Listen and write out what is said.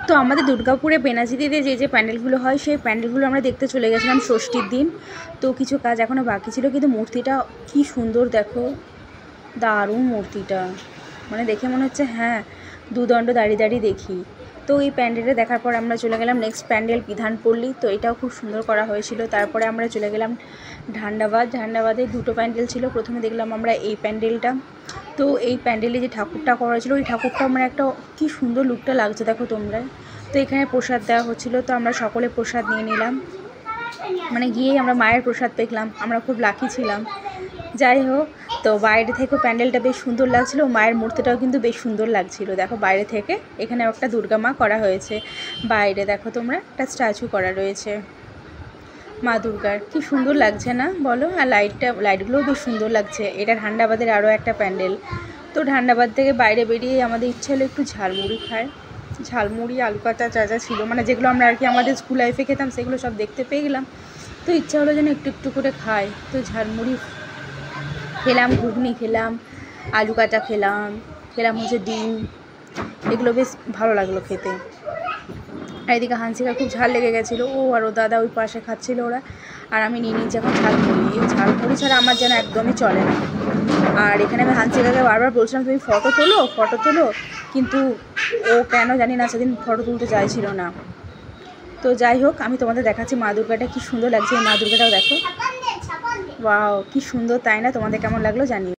তো আমাদের দুর্গাপুরে বেনাচিতিতে যে প্যান্ডেলগুলো হয় সেই প্যান্ডেলগুলো আমরা দেখতে চলে গেছিলাম ষষ্ঠীর দিন। তো কিছু কাজ এখনও বাকি ছিল, কিন্তু মূর্তিটা কি সুন্দর দেখো, দারুণ মূর্তিটা, মানে দেখে মনে হচ্ছে হ্যাঁ দুদণ্ড দাঁড়িয়ে দাঁড়িয়ে দেখি। তো এই প্যান্ডেলটা দেখার পর আমরা চলে গেলাম নেক্সট প্যান্ডেল বিধানপল্লী। তো এটাও খুব সুন্দর করা হয়েছিল। তারপরে আমরা চলে গেলাম ধান্ডাবাদে দুটো প্যান্ডেল ছিল। প্রথমে দেখলাম আমরা এই প্যান্ডেলটা। তো এই প্যান্ডেলে যে ঠাকুরটা করা ছিল ওই ঠাকুরটা মানে একটা কি সুন্দর লুকটা লাগছে দেখো তোমরা। তো এখানে প্রসাদ দেওয়া হচ্ছিলো, তো আমরা সকলে প্রসাদ নিয়ে নিলাম, মানে গিয়েই আমরা মায়ের প্রসাদ পেলাম, আমরা খুব লাকি ছিলাম। যাই হোক, তো বাইরে থেকেও প্যান্ডেলটা বেশ সুন্দর লাগছিলো, মায়ের মূর্তিটাও কিন্তু বেশ সুন্দর লাগছিলো। দেখো বাইরে থেকে এখানে একটা দুর্গা মা করা হয়েছে, বাইরে দেখো তোমরা একটা স্ট্যাচু করা রয়েছে মা দুর্গার, কি সুন্দর লাগছে না বলো। আর লাইটগুলোও বেশ সুন্দর লাগছে। এটা ধান্ডাবাদের আরও একটা প্যান্ডেল। তো ধান্ডাবাদ থেকে বাইরে বেরিয়ে আমাদের ইচ্ছে হলো একটু ঝালমুড়ি খায়, ঝালমুড়ি আলু কাঁচা যা ছিল, মানে যেগুলো আমরা আর কি আমাদের স্কুল লাইফে খেতাম সেগুলো সব দেখতে পেয়ে গেলাম। তো ইচ্ছা হলো যেন একটু একটু করে খাই। তো ঝালমুড়ি খেলাম, ঘুগনি খেলাম, আলু কাঁচা খেলাম হচ্ছে ডিম, এগুলো বেশ ভালো লাগলো খেতে। আর এদিকে হানসিকা খুব ঝাল লেগে গেছিলো, ও আর ও দাদা ওই পাশে খাচ্ছিলো ওরা, আর আমি নিয়ে নিচ্ছি এখন ঝালমুড়ি। এই ঝালমুড়ি ছাড়া আমার যেন একদমই চলে না। আর এখানে আমি হানসিকাকে বারবার বলছিলাম তুমি ফটো তোলো, কিন্তু ও কেন জানি না সেদিন ফটো তুলতে চাইছিল না। তো যাই হোক, আমি তোমাদের দেখাচ্ছি মা দুর্গাটা কি সুন্দর লাগছে। এই মা দুর্গাটাও দেখো, ওয়াও কি সুন্দর, তাই না? তোমাদের কেমন লাগলো জানিও।